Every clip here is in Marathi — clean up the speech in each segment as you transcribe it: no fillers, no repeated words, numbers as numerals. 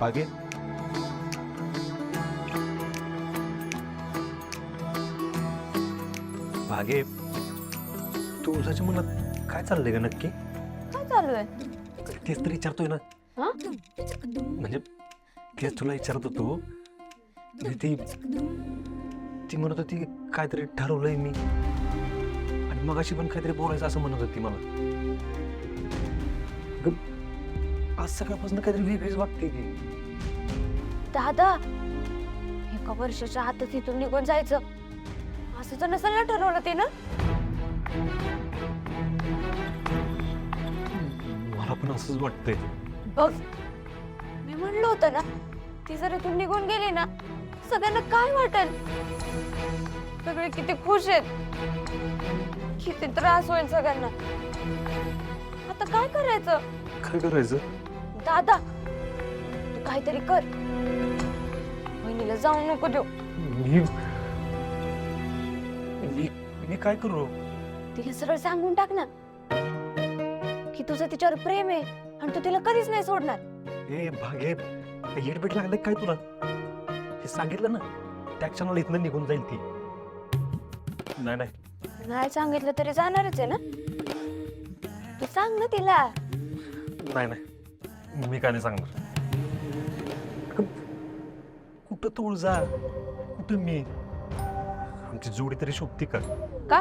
बागे बागे तुळजाच्या मनात काय चाललंय का नक्की? काय चालू आहे? तेच तर विचारतोय ना. हा? म्हणजे तेच तुला विचारत होतो. म्हणजे ती म्हणत होती काहीतरी ठरवलंय मी, आणि मगाशी पण काहीतरी बोलायचं असं म्हणत होती मला. आज सकाळपासून काहीतरी वेगळीच वाटते ती. दादा, एका वर्षाच्या आतच इथून निघून जायचं असं तर नसेल ना ठरवलं ते ना? मला पण असंच वाटतंय. बघ, मी म्हणलं होतं ना, ती जर इथून निघून गेली ना, सगळ्यांना काय वाटेल? सगळे किती खुश आहेत, किती त्रास होईल सगळ्यांना. आता काय करायचं? काय करायचं? दादा, तू काहीतरी कर. बहिणीला जाऊन नको देऊ. मी मी मी काय करू? तिला सरळ सांगून टाक ना की तुझं तिच्यावर प्रेम आहे आणि तू तिला कधीच नाही सोडणार. ए भागे, येडबीड लागलं काय तुला? हे सांगितलं ना, त्या क्षणाला इथनं निघून जाईल ती. नाही नाही नाही सांगितलं तरी जाणारच आहे ना. तू सांग ना तिला. नाही नाही मी काय नाही सांगणार. कुठं तुळजा, कुठं मी? आमची जोडी तरी शोभती का? का?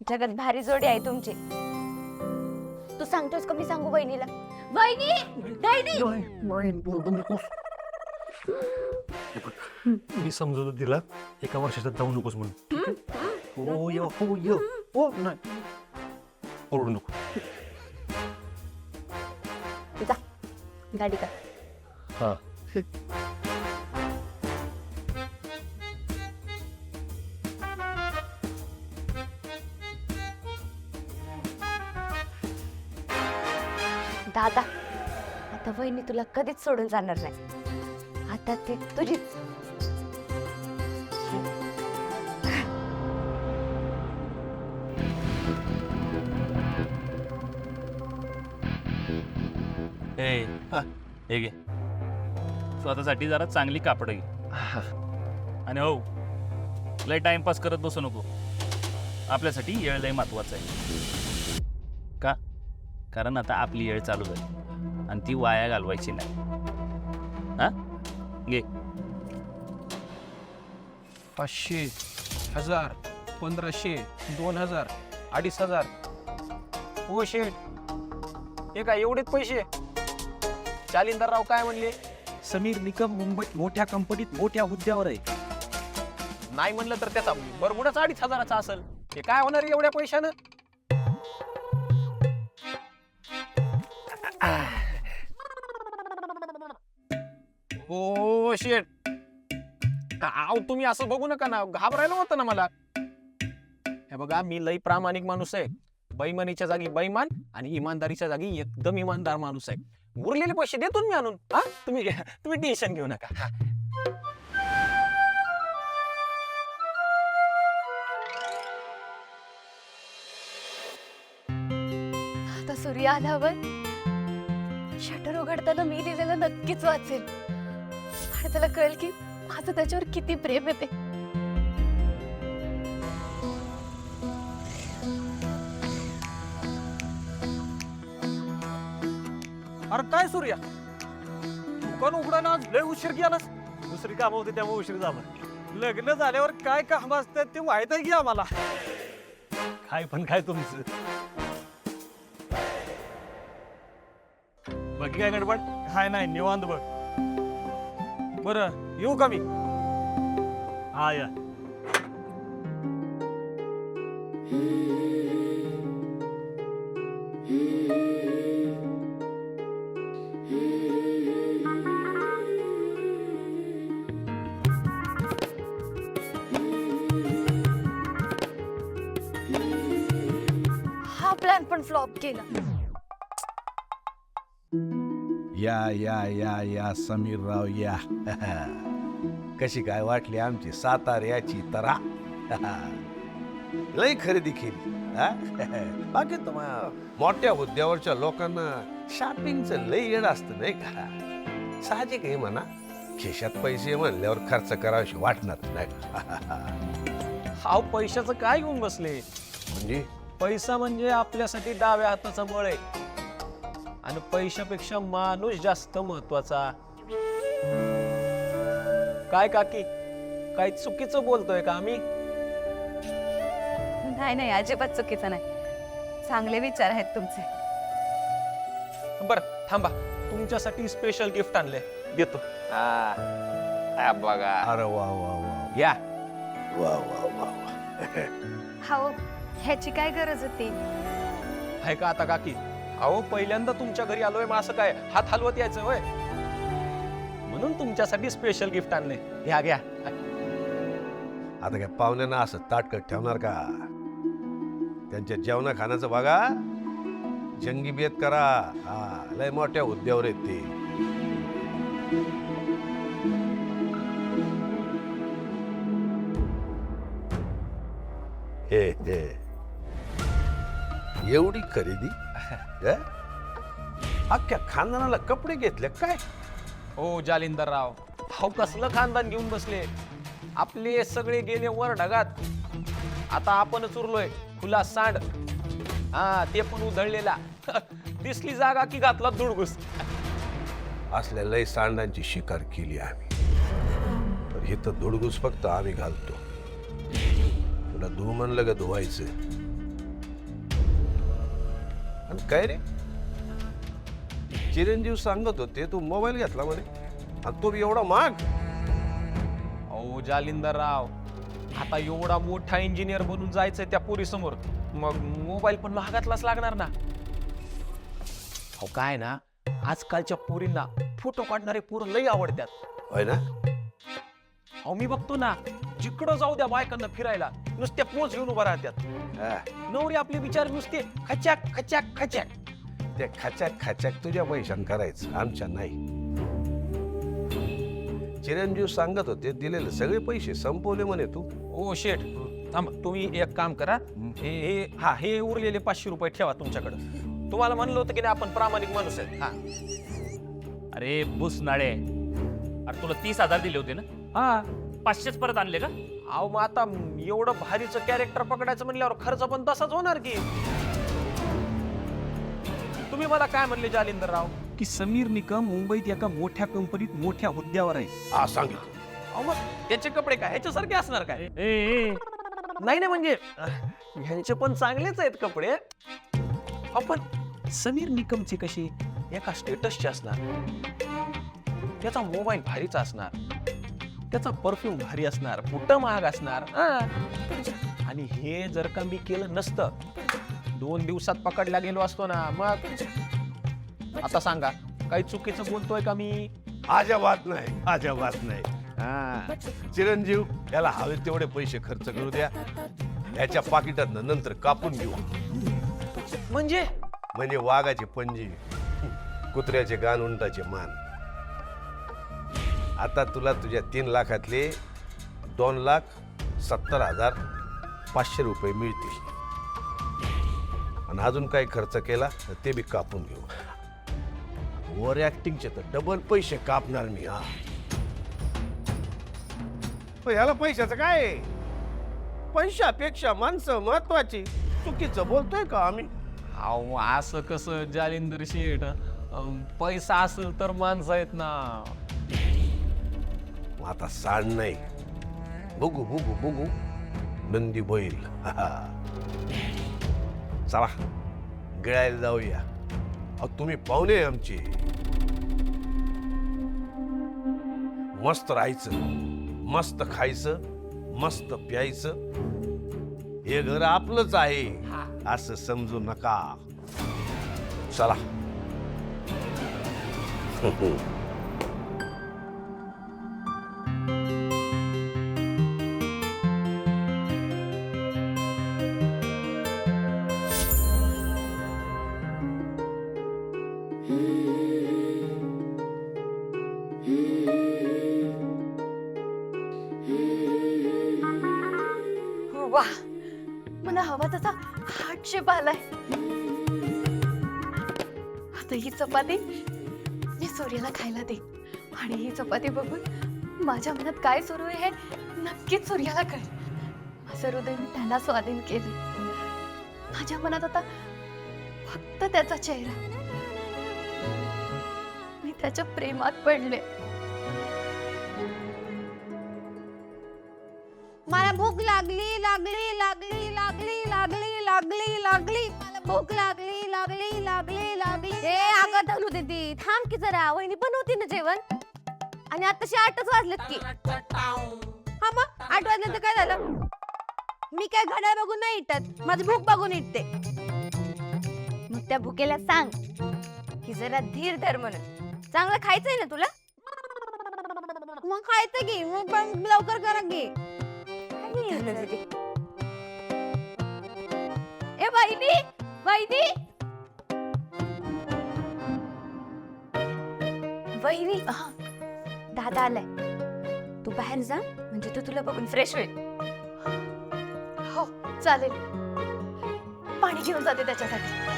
जगात भारी जोडी आहे तुमची. तू सांगतोस का मी सांगू बहिणीला? बहिणी, मी समजवतो तिला एका वर्षाच्यात जाऊ नकोस म्हणून. हो ये हो ये हो नाही ओरडू नको. जा गाडी का. हा दादा, आता बहिणी तुला कधीच सोडून जाणार नाही. आता ती तुझीच. हे घे, स्वतःसाठी जरा चांगली कापड घे. आणि हो, लय टाइमपास करत बसू नको. आपल्यासाठी येळ लय महत्वाचा आहे. का? कारण आता आपली येळ चालू झाली आणि ती वाया घालवायची नाही. हा घे. 500, 1000, 1500, 2000, 2500. हो शेठ, हे काय एवढेच पैसे? चालिंदरराव काय म्हणले? समीर निकम मुंबईत मोठ्या कंपनीत मोठ्या हुद्द्यावर आहे. नाही म्हणलं तर त्याचा बरमुडाच 2500चा असेल. हे काय होणार एवढ्या पैशानं? हो शेठ, आव तुम्ही असं बघू नका ना, घाबरायला होतं ना मला. हे बघा, मी लई प्रामाणिक माणूस आहे. बैमानीच्या जागी बैमान आणि इमानदारीच्या जागी एकदम इमानदार माणूस आहे. उरलेले पैसे देतो मी आणून. हा, तुम्ही टेन्शन घेऊ नका. हा. आता सूर्य आल्यावर शटर उघडताना मी लिहिलेलं नक्कीच वाचेल आणि त्याला कळेल की माझं त्याच्यावर किती प्रेम येते. अरे काय सूर्या, दुकान उघडायला आज लय उशीर गेलास. दुसरी कामं होती त्यामुळे उशीर झाला. लग्न झाल्यावर काय काम असतात ते माहित आहे की आम्हाला. काय पण काय तुमचं? बाकी काय गडबड? काय नाही, निवांत बघ. बरं येऊ का मी? हा या. हा प्लॅन पण फ्लॉप केला. या या या या समीरराव या. कशी काय वाटली आमची साताऱ्याची तरा? लय खरेदी केली. बाकी तुम्हाला मोठ्या हुद्द्यावरच्या लोकांना शॉपिंगचं लय येड असतं नाही का? साहजिक आहे म्हणा, खिशात पैसे म्हणल्यावर खर्च करावाशी वाटणार नाही का? हाव पैशाचं काय घेऊन बसले? म्हणजे पैसा म्हणजे आपल्यासाठी डाव्या हाताचा बळ आहे आणि पैशापेक्षा माणूस जास्त महत्वाचा. काय काकी, काय चुकीचं बोलतोय का आम्ही? नाही नाही, अजिबात चुकीचं नाही. चांगले विचार आहेत तुमचे. बर थांबा, तुमच्यासाठी स्पेशल गिफ्ट आणले, देतो. बघा. अरे वा वा वा या. वा वा वा. हो, ह्याची काय गरज होती? आहे का आता काकी? अहो पहिल्यांदा तुमच्या घरी आलोय, मग असं काय हात हलवत यायचं होय? म्हणून तुमच्यासाठी स्पेशल गिफ्ट आणले. घ्या घ्या. आता काय पाहुण्यांना असं ताटकट ठेवणार का? त्यांच्या जेवणा खाण्याचं बघा, जंगी बेत करा. हा, लय मोठ्या हुद्द्यावर आहेत ते. हे हे एवढी खरेदी? हं? अख्ख्या खानदानाला कपडे घेतले काय? हो जालिंदर राव, हाव कसलं खानदान घेऊन बसले? आपले सगळे गेले वर ढगात, आता आपणच उरलोय खुला सांड. हा, ते पण उधळलेला. दिसली जागा की घातला दुडगुस. असल्या लय सांडांची शिकार केली आम्ही, तर हे तर धुडगूस फक्त आम्ही घालतो. तुला धू म्हणलं का धुवायचं? आणि काय रे, चिरंजीव सांगत होते तू मोबाईल घेतला म्हणे, आणि तो बी एवढा महाग? अहो जालिंदर राव, आता एवढा मोठा इंजिनियर बनून जायचंय त्या पोरी समोर, मग मोबाईल पण महागातलाच लागणार ना. अहो काय ना, आजकालच्या पोरींना फोटो काढणारे पोरं लई आवडतात. होय ना? अहो मी बघतो ना, जिकडं जाऊ द्या बायकांना फिरायला, नुसत्या पोच घेऊन उभा राहतात. हा, नवरी आपले विचार नुसते खचाक खचाक खचाक. त्या खचाक खचाक तुझ्या पैशान करायचं, आमच्या नाही. चिरंजीव सांगत होते दिलेले सगळे पैसे संपवले म्हणे तू. ओ शेठ, थांब, तुम्ही एक काम करा, हे उरलेले 500 रुपये ठेवा तुमच्याकडे. तुम्हाला म्हणलं होतं की नाही आपण प्रामाणिक माणूस आहे. हा अरे बुस नाळे, अरे तुला 30,000 दिले होते ना, हा. 500च परत आणले का? अहो मग आता एवढं भारीचं कॅरेक्टर पकडायचं म्हणल्यावर खर्च पण तसाच होणार की. तुम्ही मला काय म्हणले जालिंदर राव, की समीर निकम मुंबईत एका मोठ्या कंपनीत मोठ्या हुद्द्यावर आहे. हा, सांगितलं. अहो मग त्याचे कपडे काय ह्याच्यासारखे असणार काय? ए नाही नाही, म्हणजे ह्यांचे पण चांगलेच आहेत कपडे. आपण समीर निकमचे कसे एका स्टेटसचे असणार, त्याचा मोबाईल भारीचा असणार, त्याचा परफ्यूम भारी असणार, बुटं महाग असणार. आणि हे जर का मी केलं नसतं, 2 दिवसात पकडला गेलो असतो ना. मग आता सांगा, काही चुकीचं बोलतोय का मी? अजिबात नाही, अजिबात नाही. हा, चिरंजीव याला हवे तेवढे पैसे खर्च करू द्या, याच्या पाकिटात नंतर कापून घेऊ. म्हणजे वाघाचे पंजे, कुत्र्याचे गान, उंटाचे मान. आता तुला तुझ्या 3 लाखातले 2,70,500 रुपये मिळतील, आणि अजून काही खर्च केला तर ते बी कापून घेऊ. ओव्हर ऍक्टिंगचे तर डबल पैसे कापणार मी. हा, याला पैशाचं काय? पैशापेक्षा माणसं महत्वाची. चुकीचं बोलतोय का आम्ही? अहो असं कसं जालिंदर शेठ, पैसा असेल तर माणसं आहेत ना. मग आता सांड नाही, बघू बघू बघू नंदी बैल. चला गिळायला जाऊया. अहो तुम्ही पाहुणे आमचे, मस्त राहायचं, मस्त खायचं, मस्त प्यायचं. हे घर आपलंच आहे असं समजू नका. चला. वा, मला हवा तसा हार्ट शेप आलाय. आता ही चपाती मी सूर्याला खायला दे. आणि ही चपाती बघून माझ्या मनात काय सुरू आहे हे नक्कीच सूर्याला कळेल. माझं हृदय मी त्याला स्वाधीन केले. माझ्या मनात आता फक्त त्याचा चेहरा. मी त्याच्या प्रेमात पडले. मला भूक लागली लागली लागली लागली लागली लागली लागली मला भूक लागली लागली लागली लागली. ए अगं धनू दीदी थांब की जरा, वहिनी बनवते ना जेवण. आणि आताशी 8च वाजलेत की. हा मग 8 वाजल्यानंतर काय झालं? मी काय घड्याळ बघून नाही इटत, माझी भूक बघून इटते. मग त्या भुकेला सांग की जरा धीर धर म्हणून. चांगलं खायचंय ना तुला? मग खायचं की, मग पण लवकर करा की. ए वहिनी वहिनी वहिनी, दादा आलाय. तू बाहेर जा म्हणजे तो तुला बघून फ्रेश होईल. हो चालेल. पाणी घेऊन जाते त्याच्यासाठी.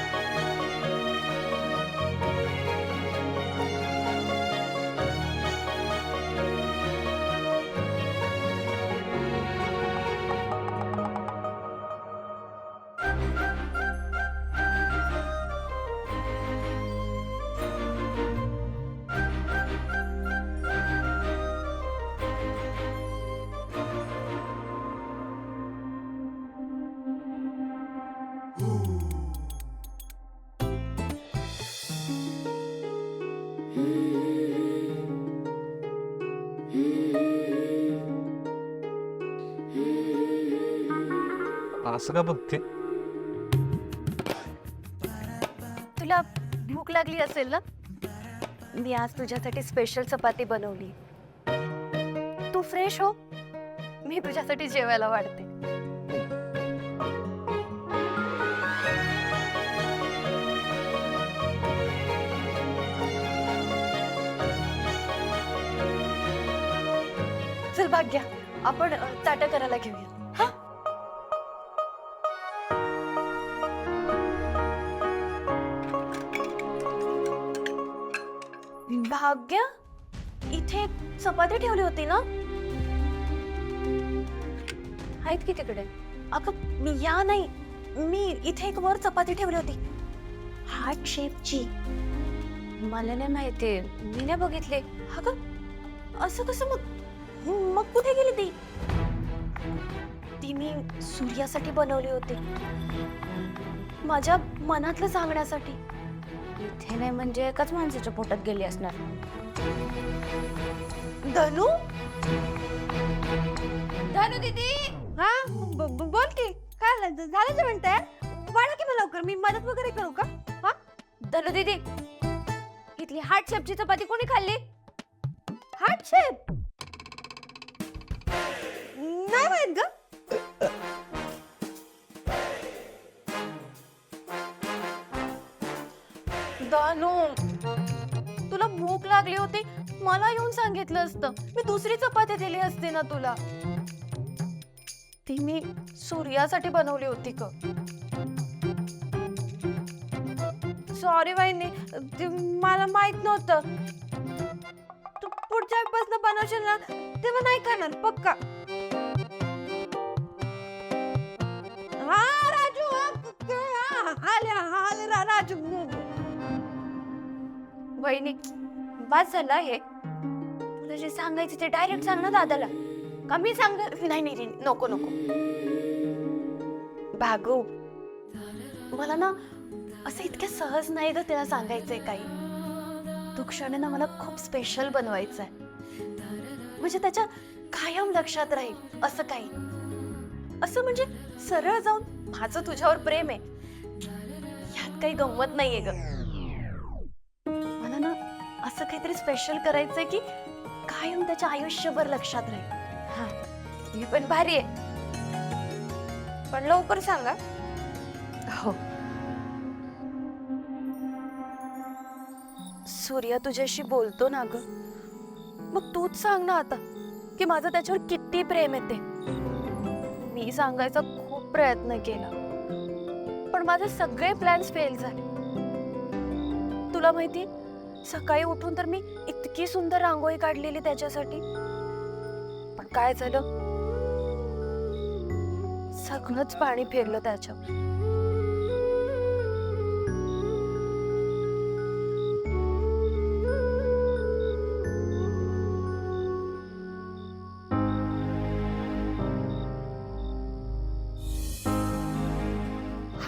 असं का बघते? तुला भूक लागली असेल ना? मी आज तुझ्यासाठी स्पेशल चपाती बनवली. तू फ्रेश हो, मी तुझ्यासाठी जेवायला वाढते. चल भाग्या, आपण ताटं करायला घेऊया. हा भाग्या, इथे चपाती ठेवली होती ना? आहेत की तिकडे? अगं या नाही, मी इथे एक वर चपाती ठेवली होती हार्ट शेपची. मला नाही माहिती, मी नाही बघितले. अगं असं कसं? मग कुठे गेली ती? ती मी सूर्यासाठी बनवली होती, माझ्या मनातलं सांगण्यासाठी. इथे नाही म्हणजे एकाच माणसाच्या पोटात गेली असणार. धनू, धनू दीदी. हा बोल की, काय झालं जे म्हणताय? वाढा की मला लवकर, मी मदत वगैरे करू का? हा धनू दीदी, इथली हार्ट शेपची चपाती कोणी खाल्ली? हार्ट शेप नाही माहित ग. दानू, तुला भूक लागली होती, मला येऊन सांगितलं असतं, मी दुसरी चपाती दिली असते ना तुला. ती मी सूर्यासाठी बनवली होती ग. सॉरी वहिनी, मला माहित नव्हतं. तू पुढच्या वेळेपासून बनवशील ना तेव्हा नाही खाणार पक्का. हा राजू, आले राजू. वहिनी बस झालं हे. तुला जे सांगायचं ते डायरेक्ट सांग ना दादाला. का मी सांग? नाही नाही नको नको. भागू, मला ना असं इतक्या सहज नाही ग त्याला सांगायचंय काही. तो क्षण ना मला खूप स्पेशल बनवायचा आहे, म्हणजे त्याच्या कायम लक्षात राहील असं काही. असं म्हणजे सरळ जाऊन माझं तुझ्यावर प्रेम आहे यात काही गंमत नाहीये ग. मला ना असं काहीतरी स्पेशल करायचंय की कायम त्याच्या आयुष्यभर लक्षात राहील. हा ही पण भारी आहे, पण लवकर सांगा. हो. सूर्या तुझ्याशी बोलतो ना ग, मग तूच सांग ना आता की माझं त्याच्यावर किती प्रेम आहे ते. मी सांगायचा खूप प्रयत्न केला, पण माझे सगळे प्लॅन्स फेल झाले. तुला माहिती, सकाळी उठून तर मी इतकी इतकी सुंदर रांगोळी काढलेली त्याच्यासाठी, पण काय झालं, सगळंच पाणी फिरलं त्याच्यावर.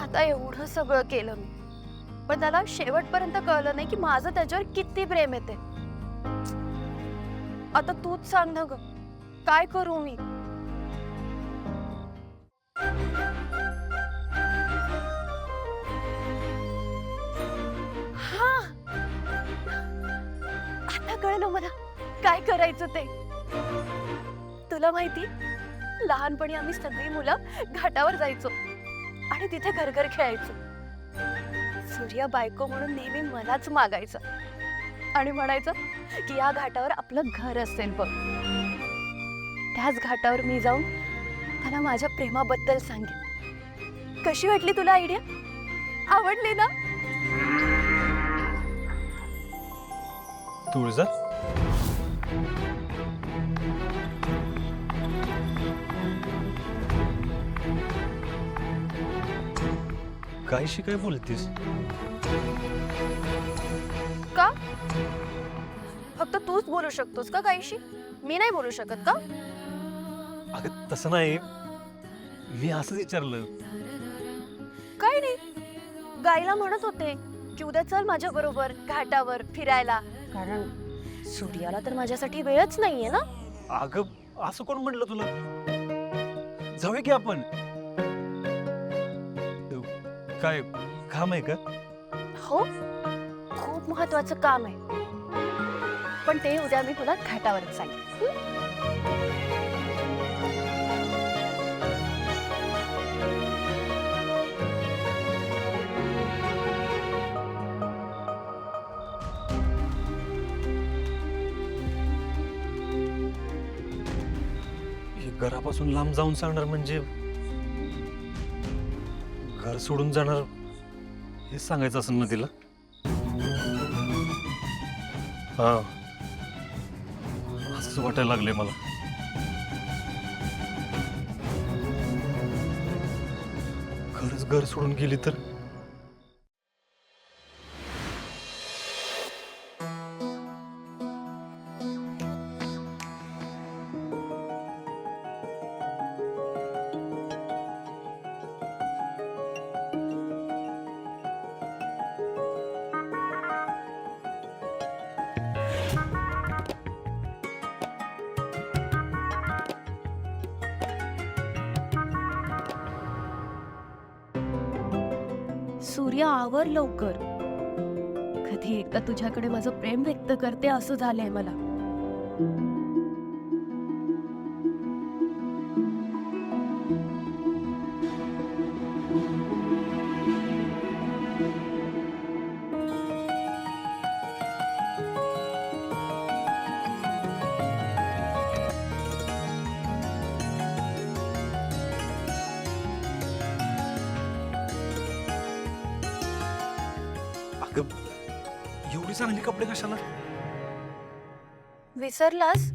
आता एवढं सगळं केलं मी, पण त्याला शेवटपर्यंत कळलं नाही की माझं त्याच्यावर किती प्रेम येते. आता तूच सांग ना ग, काय करू मी? हा, आता कळलं मला काय करायचं ते. तुला माहिती, लहानपणी आम्ही सगळी मुलं घाटावर जायचो आणि तिथे घर खेळायचो. सूर्या बायको म्हणून नेहमी मलाच मागायचं आणि म्हणायचं की या घाटावर आपलं घर असेल बघ. त्याच घाटावर मी जाऊन त्याला माझ्या प्रेमाबद्दल सांगेन. कशी वाटली तुला आयडिया? आवडली ना? तुळजा, काहीशी काय बोलतीस? का? फक्त तूच बोलू शकतोस का काहीशी? मी नाही बोलू शकत का? अगं तसं नाही, मी असंच विचारलं. काही नाही, गाईला म्हणत होते की उद्या चल माझ्या बरोबर घाटावर फिरायला, कारण सूर्याला तर माझ्यासाठी वेळच नाहीये ना. अगं असं कोण म्हटलं तुला? जाऊया की आपण. काय काम आहे का? हो, खूप महत्वाचं काम आहे, पण ते उद्या मी तुला घाटावरच सांगेन. घरापासून लांब जाऊन सांगणार म्हणजे घर सोडून जाणार हे सांगायचं असेल ना तिला. हा, असंच वाटायला लागले मला. खरंच घर सोडून गेली तर? सूर्या, आवर लवकर. कधी एकदा तुझ्याकडे माझं प्रेम व्यक्त करते असं झालंय मला. अगं एवढी चांगली कपडे कशाला? विसरलास?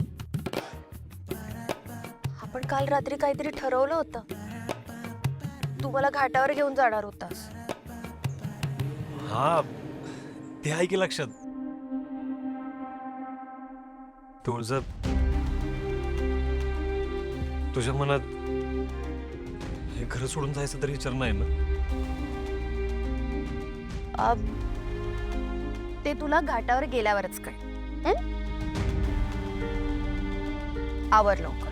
आपण काल रात्री काहीतरी ठरवलं होतं. तू मला घाटावर घेऊन जाणार होतास. हा, ते आहे की लक्षात. तुळजा, तुझ्या मनात हे घर सोडून जायचं तरी विचार नाही ना? ते तुला घाटावर गेल्यावरच कळेल. आवर लवकर.